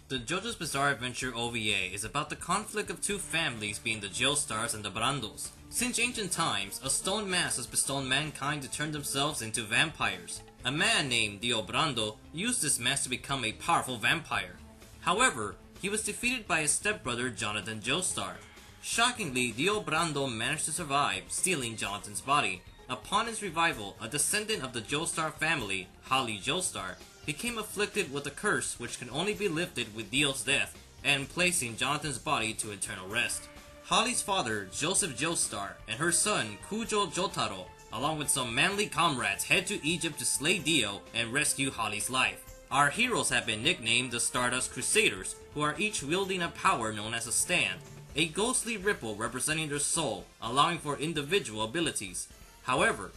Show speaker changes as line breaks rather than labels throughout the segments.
The JoJo's Bizarre Adventure OVA is about the conflict of two families being the Joestars and the Brandos. Since ancient times, a stone mask has bestowed mankind to turn themselves into vampires. A man named Dio Brando used this mask to become a powerful vampire. However, he was defeated by his stepbrother Jonathan Joestar. Shockingly, Dio Brando managed to survive, stealing Jonathan's body. Upon his revival, a descendant of the Joestar family, Holly Joestar, became afflicted with a curse which can only be lifted with Dio's death and placing Jonathan's body to eternal rest. Holly's father, Joseph Joestar, and her son, Kujo Jotaro, along with some manly comrades, head to Egypt to slay Dio and rescue Holly's life. Our heroes have been nicknamed the Stardust Crusaders, who are each wielding a power known as a stand, a ghostly ripple representing their soul, allowing for individual abilities. However,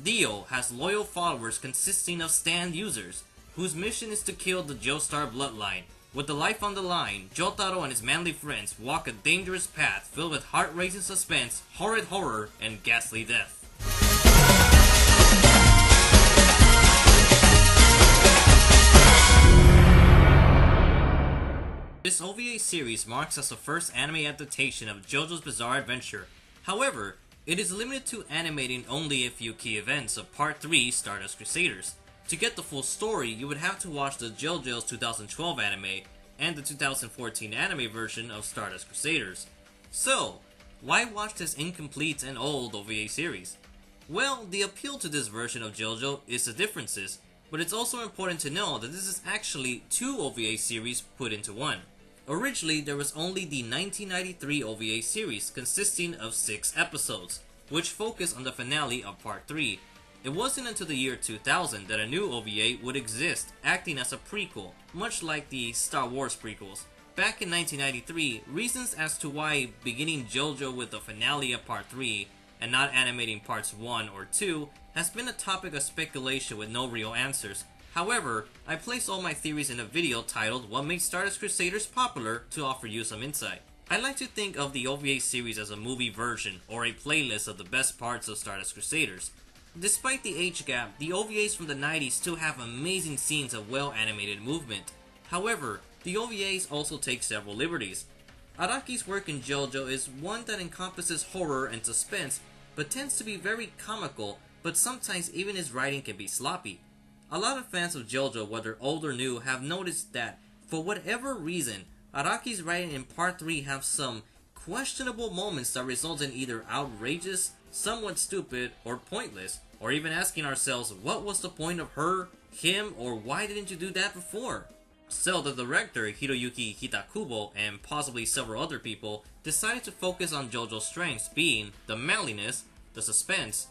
Dio has loyal followers consisting of stand users, whose mission is to kill the Joestar bloodline. With the life on the line, Jotaro and his manly friends walk a dangerous path filled with heart-raising suspense, horrid horror, and ghastly death. This OVA series marks as the first anime adaptation of JoJo's Bizarre Adventure. However, it is limited to animating only a few key events of Part 3 Stardust Crusaders. To get the full story, you would have to watch the JoJo's 2012 anime and the 2014 anime version of Stardust Crusaders. So, why watch this incomplete and old OVA series? Well, the appeal to this version of JoJo is the differences, but it's also important to know that this is actually two OVA series put into one. Originally, there was only the 1993 OVA series consisting of 6 episodes, which focused on the finale of Part 3. It wasn't until the year 2000 that a new OVA would exist, acting as a prequel, much like the Star Wars prequels. Back in 1993, reasons as to why beginning JoJo with the finale of Part 3 and not animating Parts 1 or 2 has been a topic of speculation with no real answers. However, I placed all my theories in a video titled What Made Stardust Crusaders Popular to offer you some insight. I like to think of the OVA series as a movie version or a playlist of the best parts of Stardust Crusaders. Despite the age gap, the OVAs from the 90s still have amazing scenes of well-animated movement. However, the OVAs also take several liberties. Araki's work in JoJo is one that encompasses horror and suspense, but tends to be very comical, but sometimes even his writing can be sloppy. A lot of fans of JoJo, whether old or new, have noticed that, for whatever reason, Araki's writing in Part 3 have some questionable moments that result in either outrageous, somewhat stupid, or pointless, or even asking ourselves what was the point of her, him, or why didn't you do that before? So the director, Hiroyuki Hitakubo, and possibly several other people, decided to focus on JoJo's strengths being the manliness, the suspense,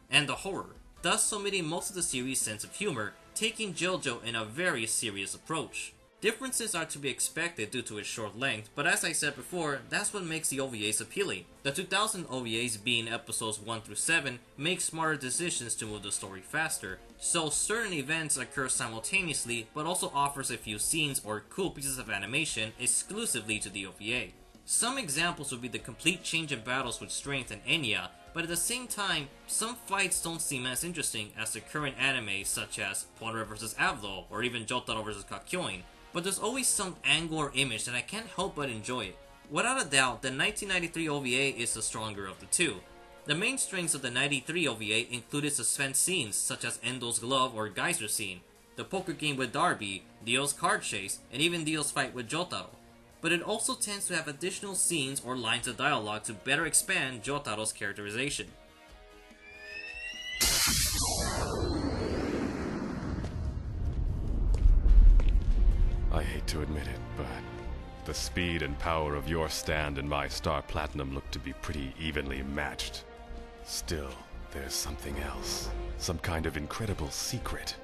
and the horror, thus omitting most of the series' sense of humor, taking JoJo in a very serious approach. Differences are to be expected due to its short length, but as I said before, that's what makes the OVAs appealing. The 2000 OVAs, being episodes 1 through 7, make smarter decisions to move the story faster, so certain events occur simultaneously, but also offers a few scenes or cool pieces of animation exclusively to the OVA. Some examples would be the complete change in battles with strength and Enya, but at the same time, some fights don't seem as interesting as the current anime such as Porter vs. Avlo or even Jotaro vs. Kakyoin. But there's always some angle or image that I can't help but enjoy it. Without a doubt, the 1993 OVA is the stronger of the two. The main strengths of the 93 OVA included suspense scenes such as Endo's glove or geyser scene, the poker game with Darby, Dio's card chase, and even Dio's fight with Jotaro. But it also tends to have additional scenes or lines of dialogue to better expand Jotaro's characterization.
I hate to admit it, but the speed and power of your stand and my Star Platinum look to be pretty evenly matched. Still, there's something else. Some kind of incredible secret.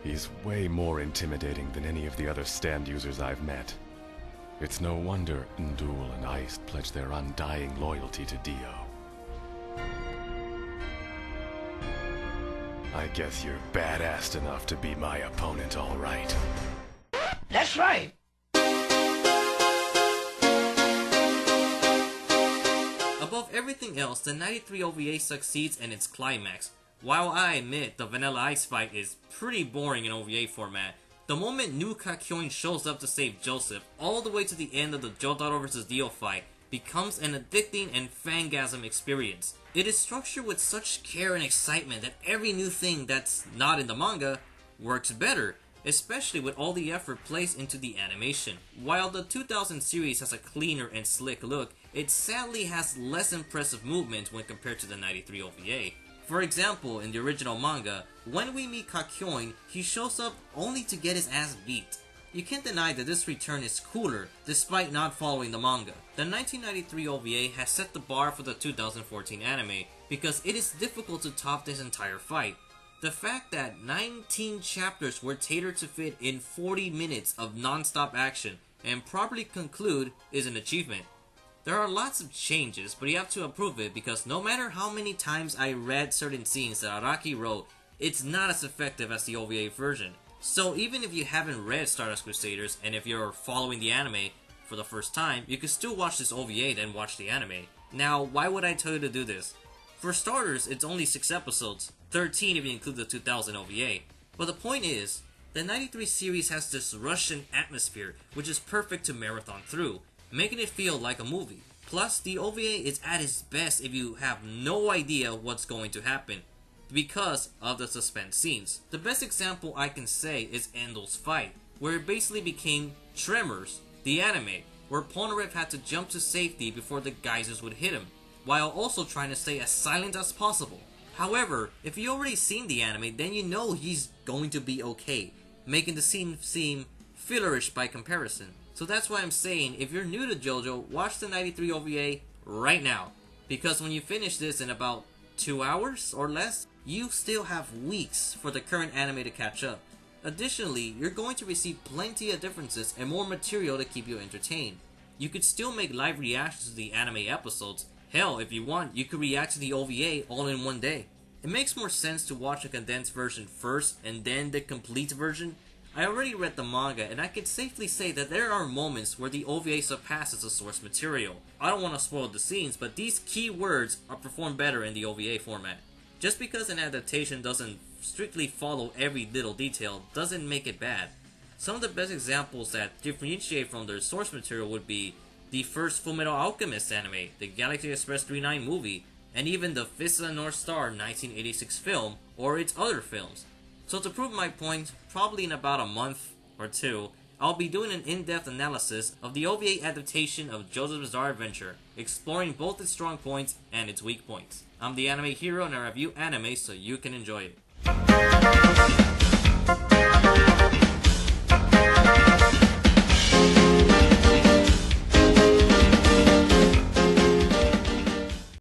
He's way more intimidating than any of the other stand users I've met. It's no wonder Ndul and Iced pledged their undying loyalty to Dio. I guess you're badass enough to be my opponent, all right.
That's right.
Above everything else, the 93 OVA succeeds in its climax. While I admit the Vanilla Ice fight is pretty boring in OVA format, The moment new Kakyoin shows up to save Joseph, all the way to the end of the Jotaro vs. Dio fight, becomes an addicting and fangasm experience. It is structured with such care and excitement that every new thing that's not in the manga works better, especially with all the effort placed into the animation. While the 2000 series has a cleaner and slick look, it sadly has less impressive movement when compared to the 93 OVA. For example, in the original manga, when we meet Kakyoin, he shows up only to get his ass beat. You can't deny that this return is cooler, despite not following the manga. The 1993 OVA has set the bar for the 2014 anime, because it is difficult to top this entire fight. The fact that 19 chapters were tailored to fit in 40 minutes of non-stop action and properly conclude is an achievement. There are lots of changes, but you have to approve it because no matter how many times I read certain scenes that Araki wrote, it's not as effective as the OVA version. So even if you haven't read Stardust Crusaders, and if you're following the anime for the first time, you can still watch this OVA then watch the anime. Now, why would I tell you to do this? For starters, it's only 6 episodes, 13 if you include the 2000 OVA. But the point is, the 93 series has this Russian atmosphere, which is perfect to marathon through, making it feel like a movie. Plus, the OVA is at its best if you have no idea what's going to happen, because of the suspense scenes. The best example I can say is Endo's fight, where it basically became Tremors, the anime, where Polnareff had to jump to safety before the geysers would hit him, while also trying to stay as silent as possible. However, if you already seen the anime, then you know he's going to be okay, making the scene seem fillerish by comparison. So that's why I'm saying, if you're new to JoJo, watch the 93 OVA right now, because when you finish this in about 2 hours or less, you still have weeks for the current anime to catch up. Additionally, you're going to receive plenty of differences and more material to keep you entertained. You could still make live reactions to the anime episodes. Hell, if you want, you could react to the OVA all in one day. It makes more sense to watch a condensed version first and then the complete version. I already read the manga and I can safely say that there are moments where the OVA surpasses the source material. I don't want to spoil the scenes, but these key words are performed better in the OVA format. Just because an adaptation doesn't strictly follow every little detail doesn't make it bad. Some of the best examples that differentiate from their source material would be the first Fullmetal Alchemist anime, the Galaxy Express 39 movie, and even the Fist of the North Star 1986 film, or its other films. So to prove my point, probably in about a month or two, I'll be doing an in-depth analysis of the OVA adaptation of JoJo's Bizarre Adventure, exploring both its strong points and its weak points. I'm the Anime Hero and I review anime so you can enjoy it.